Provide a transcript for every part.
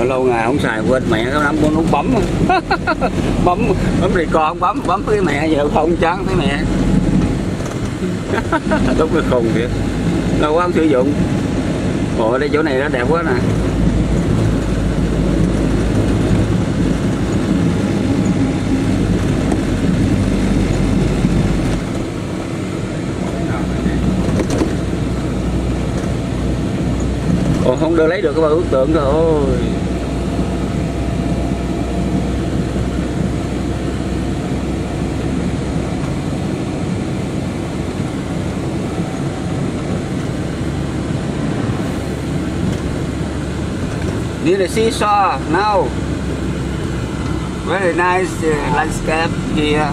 Lâu ngày không xài quên mẹ cái nắm con nút bấm bấm thì con bấm cái mẹ giờ không chán thấy mẹ. Đúng cái khùng kìa, lâu quá không sử dụng. Đây chỗ này nó đẹp quá nè. Không đưa lấy được cái bao ước tượng rồi. Near the seesaw now. Very nice landscape here.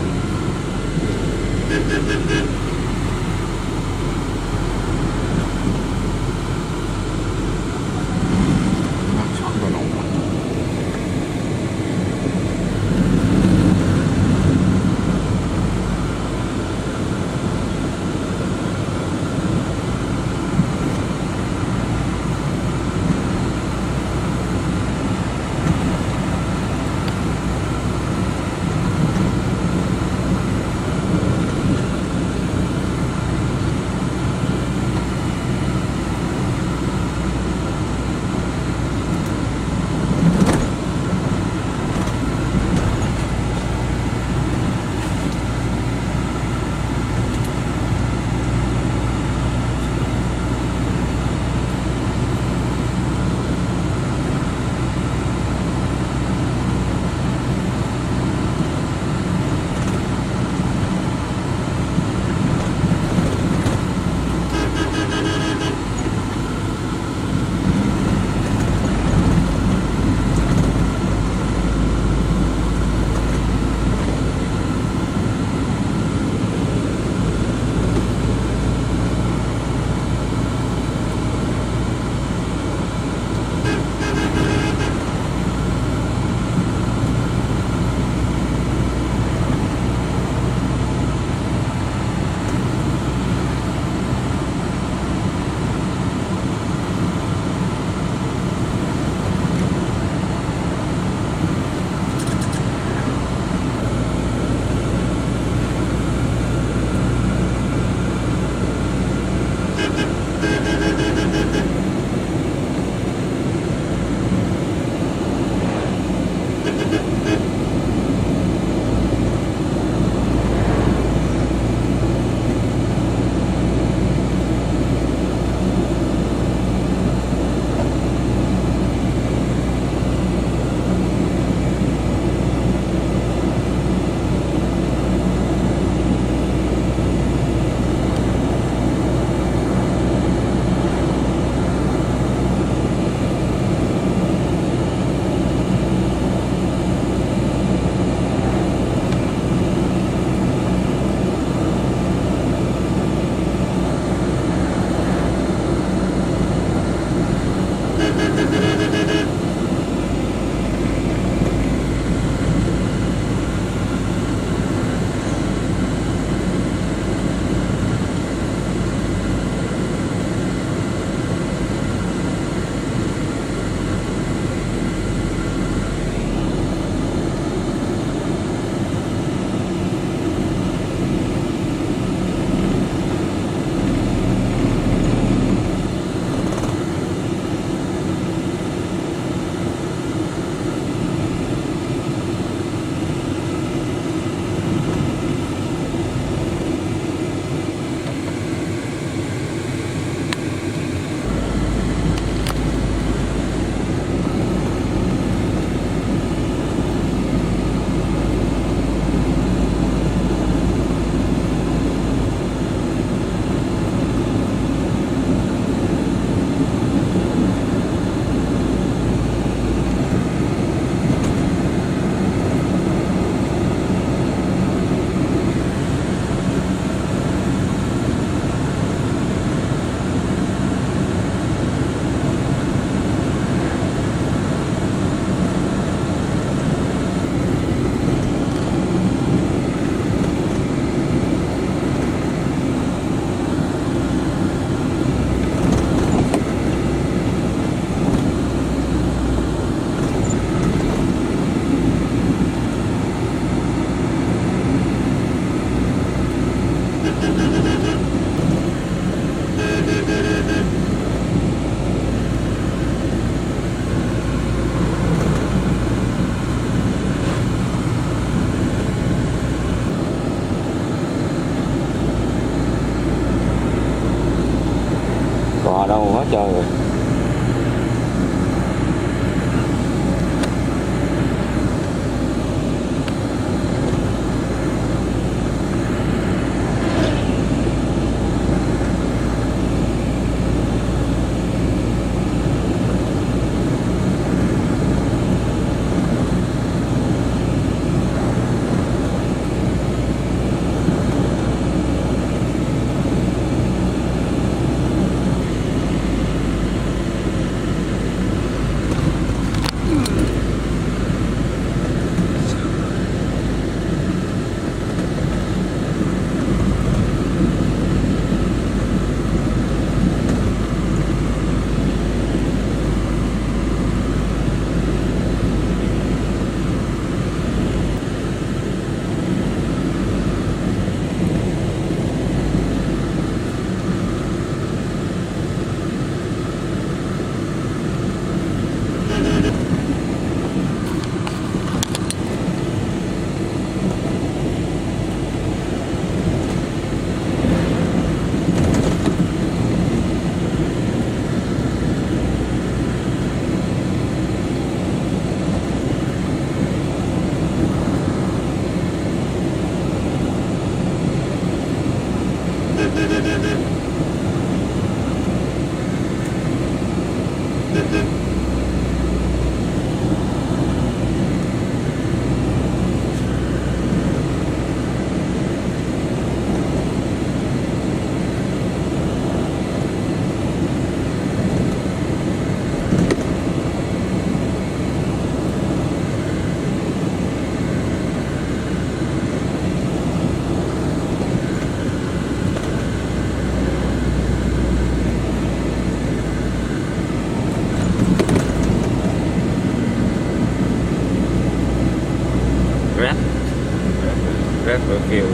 kiều.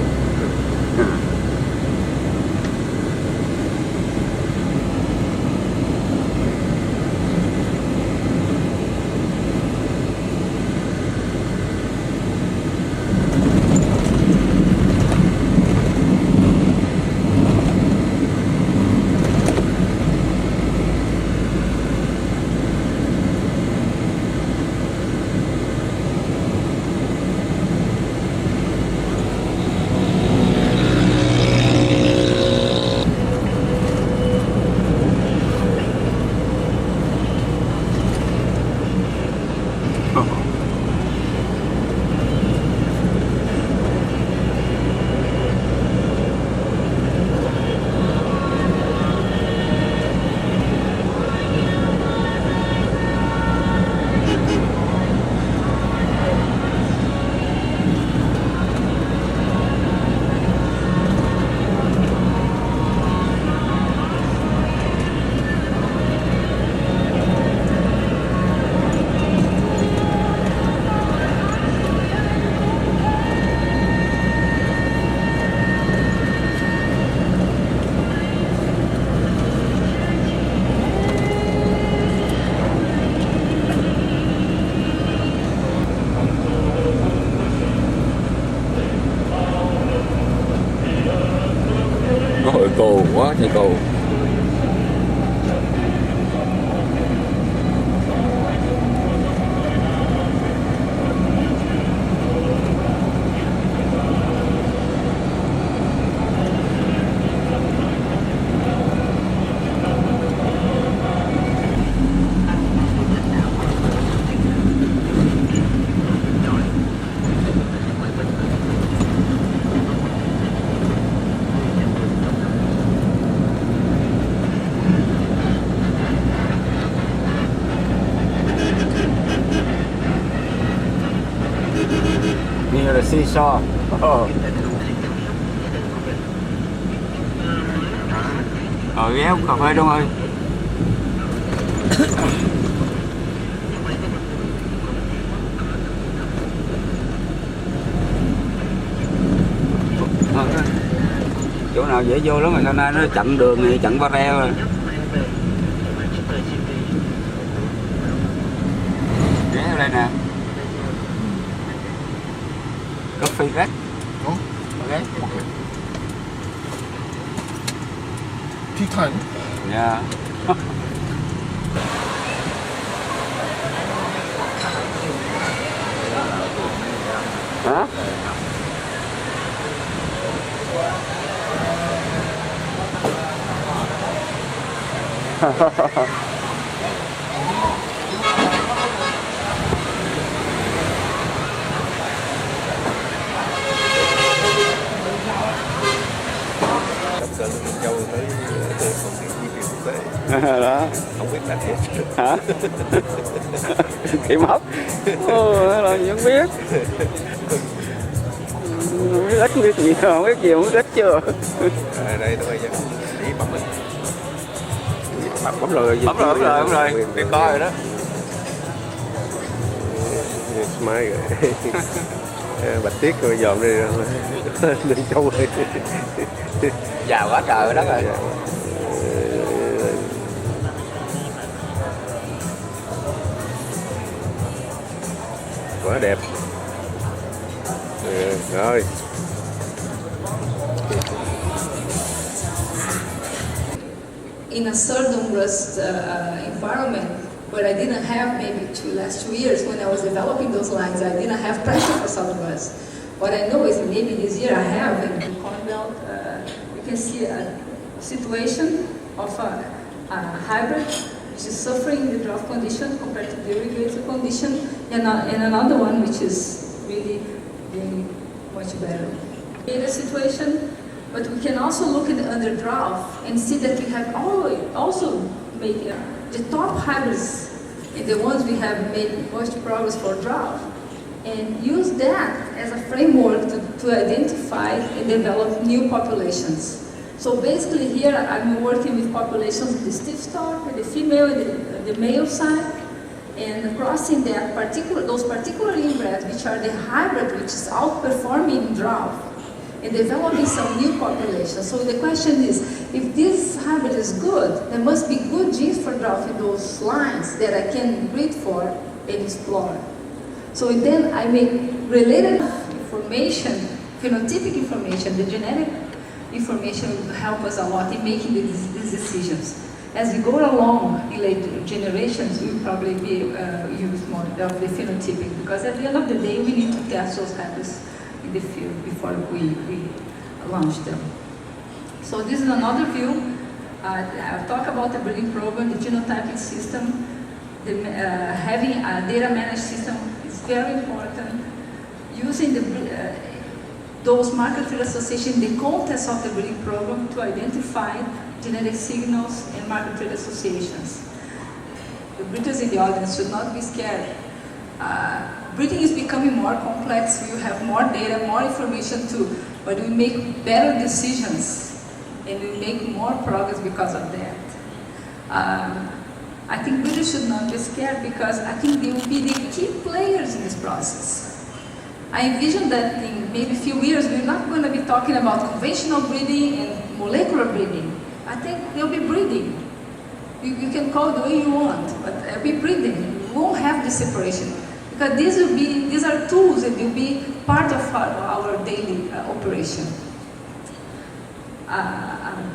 Ôi cô quá trời cô. Near the seashore. Oh. Ghé uống cà phê Đông ơi. Chỗ nào dễ vô lắm mà hôm nay nó chặn đường này, chặn barrier rồi. Ghé ở đây nè. Coffee rác. Okay. Tea time. Yeah. Hả? Châu tới công ty di chuyển quốc tế. Đó. Không biết là thiệt. Hả? Bị mất. Ôi, là vẫn biết. Không biết ít biết gì, không biết gì, không biết ít chưa. Đây tôi bây giờ chỉ bấm mình. Bấm rồi, bấm rồi. Bị coi rồi đó. Smile rồi. Bạch Tiết rồi dòm đi rồi. Lên Châu rồi. Già quá trời đất rồi. Quá đẹp. Rồi. In a southern rust environment where I didn't have maybe last 2 years when I was developing those lines, I didn't have pressure for southern rust. What I know is maybe this year I have in the Corn Belt, you can see a situation of a hybrid which is suffering the drought condition compared to the irrigated condition, and another one which is really doing much better. In a situation, but we can also look at the under drought and see that we have also made the top hybrids and the ones we have made most progress for drought, and use that as a framework to identify and develop new populations. So basically here I'm working with populations with the stiff stalk, with the female and the male side, and crossing those particular inbreds which are the hybrid which is outperforming drought and developing some new populations. So the question is, if this hybrid is good, there must be good genes for drawing those lines that I can breed for and explore. So then I make related information, phenotypic information, the genetic information will help us a lot in making these decisions. As we go along in later generations, we will probably be use more of the phenotypic, because at the end of the day, we need to test those hybrids in the field before we launch them. So this is another view. I'll talk about the breeding program, the genotyping system. Having a data managed system is very important. Using those market-field associations in the context of the breeding program to identify genetic signals and market-field associations. The breeders in the audience should not be scared. Breeding is becoming more complex. We have more data, more information too, but we make better decisions and we make more progress because of that. I think breeders should not be scared, because I think they will be the key players in this process. I envision that in maybe a few years, we're not going to be talking about conventional breeding and molecular breeding. I think there'll be breeding. You can call it the way you want, but there'll be breeding. We won't have this separation, because these are tools that will be part of our daily operation.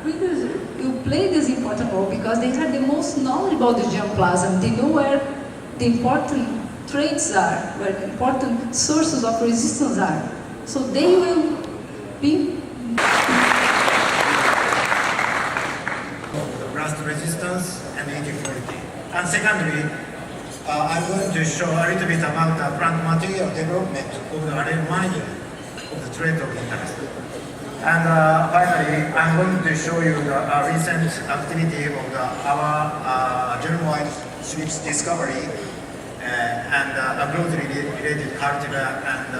Breeders will play this important role because they have the most knowledge about the germplasm. They know where the important traits are, where the important sources of resistance are. So they will be rust resistance and anti-quality. And secondly, I'm going to show a little bit about the plant material development of the Alemannia of the trait of interest. And finally, I'm going to show you the recent activity of our germ-wide switch discovery and a closely related culture, and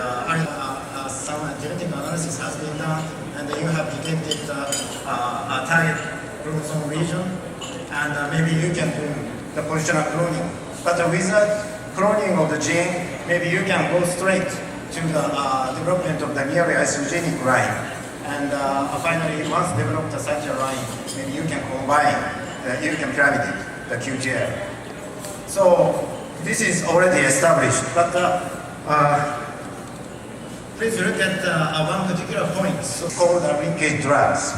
some genetic analysis has been done, and you have detected a target chromosome region, and maybe you can do the positional cloning. But with cloning of the gene, maybe you can go straight to the development of the nearly isogenic line. And finally, once developed such a line, maybe you can combine you can pyramid the QTL. So this is already established, but please look at one particular point, so called linkage drugs.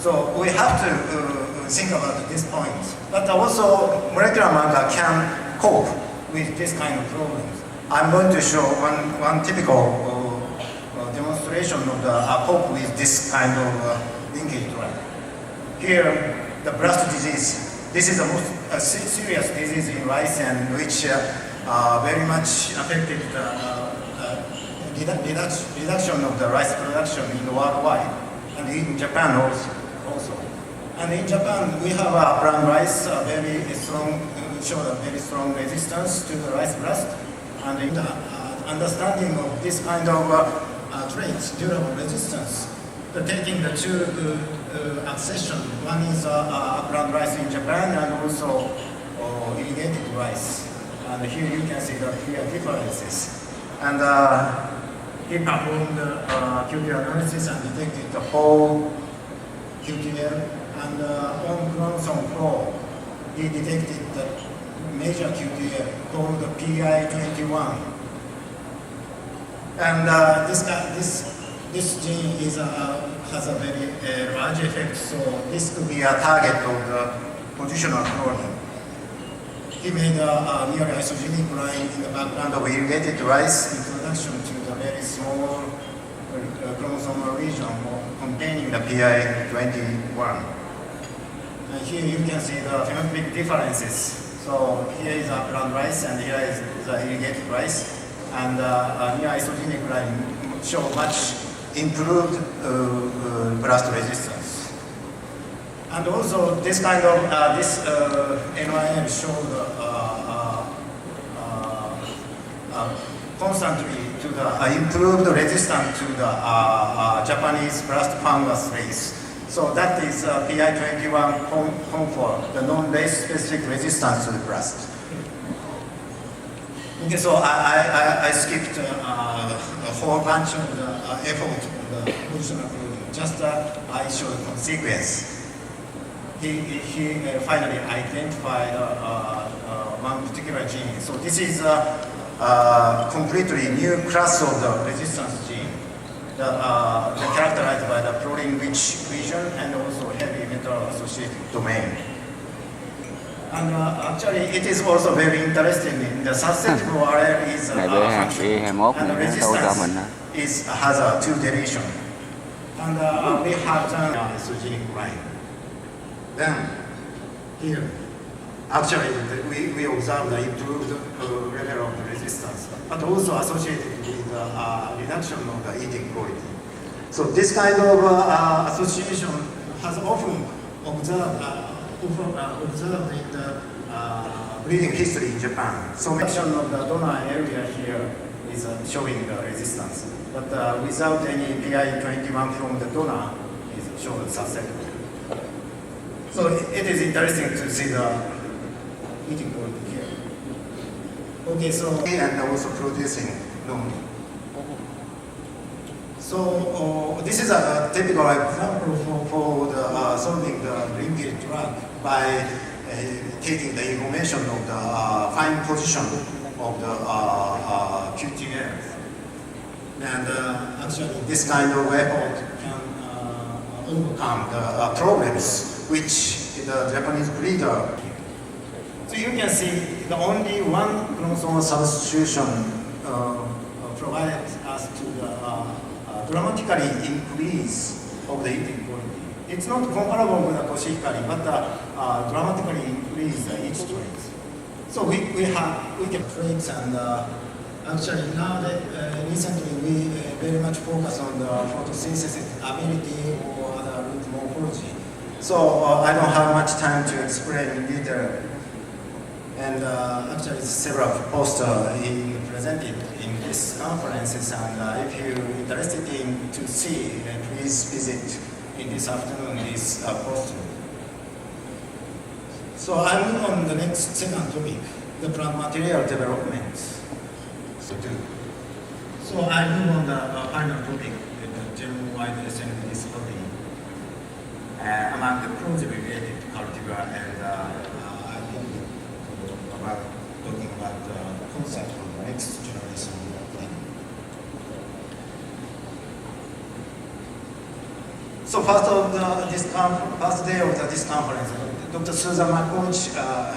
So we have to think about this point. But also, molecular marker can cope with this kind of problems. I'm going to show one typical demonstration of the cope with this kind of linkage drug. Here, the blast disease. This is the most serious disease in rice, and which very much affected the reduction of the rice production in the worldwide, and in Japan also. And in Japan, we have a brown rice, very strong, show a very strong resistance to the rice blast, and in the understanding of this kind of traits, durable resistance. So taking the two accession, one is brown rice in Japan and also irrigated rice. And here you can see the clear differences. And he performed QTL analysis and detected the whole QTL. And on chromosome 4, he detected the major QTL called the PI21. And this gene has a very large effect, so this could be a target of the positional cloning. He made a nearly isogenic line in the background of irrigated rice, introduction to the very small chromosomal region containing the PI21. And here you can see the phenotypic differences. So here is a brown rice, and here is the irrigated rice. And near isogenic line show much improved blast resistance. And also this kind of NYM showed constantly to the improved resistance to the Japanese blast fungus race. So that is PI21 confer, the non-race specific resistance to the blast. Okay, so I skipped a whole bunch of the effort of the positional clothing. Just I showed the sequence. He finally identified one particular gene. So this is a completely new class of the resistance gene, characterized by the protein-rich region and also heavy metal-associated domain. And actually, it is also very interesting in the susceptible allele is Này function, B21 and the này nó đâu cho mình resistance has a two deletion. And we have done isogenic line. Then here, actually, we observe the improved level of the resistance, but also associated with reduction of the eating quality. So this kind of association has often observed in the breeding history in Japan. So mention of the donor area here is showing the resistance, but without any PI21 from the donor is shown susceptible. So it is interesting to see the eating quality here. Okay, so and also producing normally. So this is a typical example for the solving the linkage drug by taking the information of the fine position of the QTLs. And actually this kind of effort can overcome the problems which the Japanese breeder. So you can see the only one chromosomal substitution provided us to the dramatically increase of the eating quality. It's not comparable with the koshihikari, but dramatically increase each trait. So we can traits, and actually now that recently we very much focus on the photosynthesis ability or other root morphology. So I don't have much time to explain in detail. And actually several posters presented in these conferences, and if you're interested in to see, please visit in this afternoon this poster. So I move on the next second topic, the plant material development. So I move on the final topic, the genome-wide SNP discovery among the closely related cultivar, and talking about the concept of the next generation thing. So first day of this conference, Dr. Susan McCoach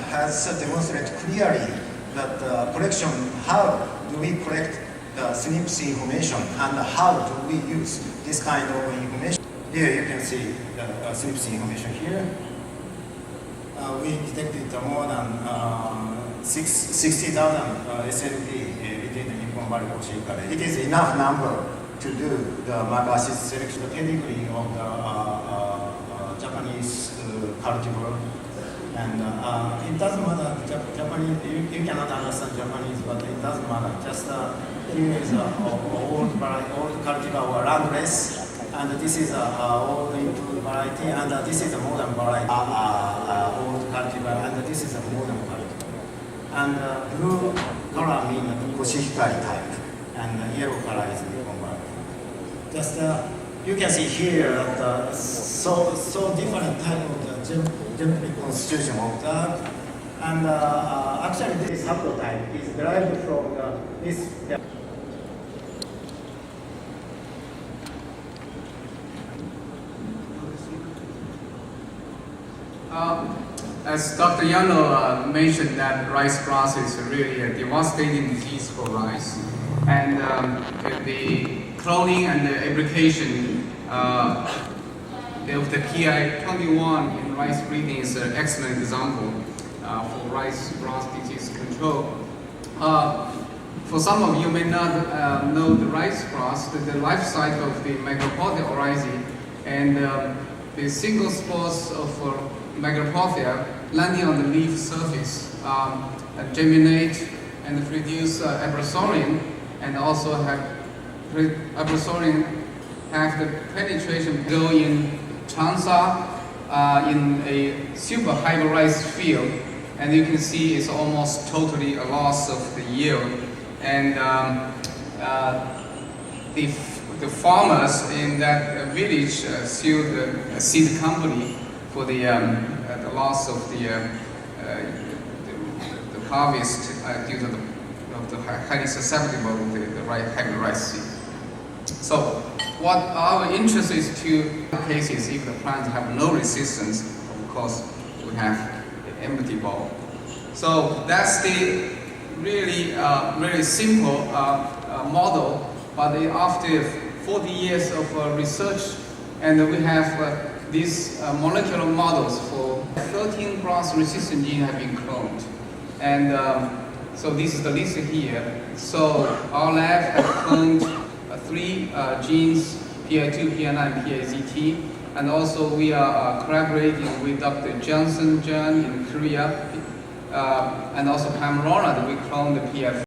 has demonstrated clearly that collection, how do we collect the SNPs information and how do we use this kind of information. Here you can see the SNPs information here. We detected more than 60,000 SNP within the Nippon Valley koshihikari. It is enough number to do the marker selection, the pedigree of the Japanese cultivar. And it doesn't matter, Japanese, you cannot understand Japanese, but it doesn't matter. Just here is old cultivar or landless. And this is old improved variety, and this is a modern variety, old cultivar, and this is a modern cultivar. And blue color means koshihikari type, and yellow color is Nippon Valley. Just you can see here that so different type of the genetic constitution of that, and actually this haplotype is derived from this. As Dr. Yano mentioned, that rice grass is really a devastating disease for rice, and the cloning and the application of the PI21 in rice breeding is an excellent example for rice grass disease control. For some of you may not know the rice grass, the life cycle of the Micropothia oryzae, and the single spores of Micropothia landing on the leaf surface germinate and produce abrosorium, and also have abrosorium have the penetration go in Chansa in a super hybridized field and you can see it's almost totally a loss of the yield. And the farmers in that village sued the seed company for the loss of the harvest due to the highly susceptible of the heavy rice seed. So what our interest is to cases if the plants have no resistance, of course we have the empty bulb. So that's the really simple model, but after 40 years of research, and we have these molecular models for 13 grass-resistant genes have been cloned. And so this is the list here. So our lab has cloned 3 genes, PI2, PI9, PIZT, and also we are collaborating with Dr. Johnson John in Korea, and also Pam Ronald, we cloned the PI4.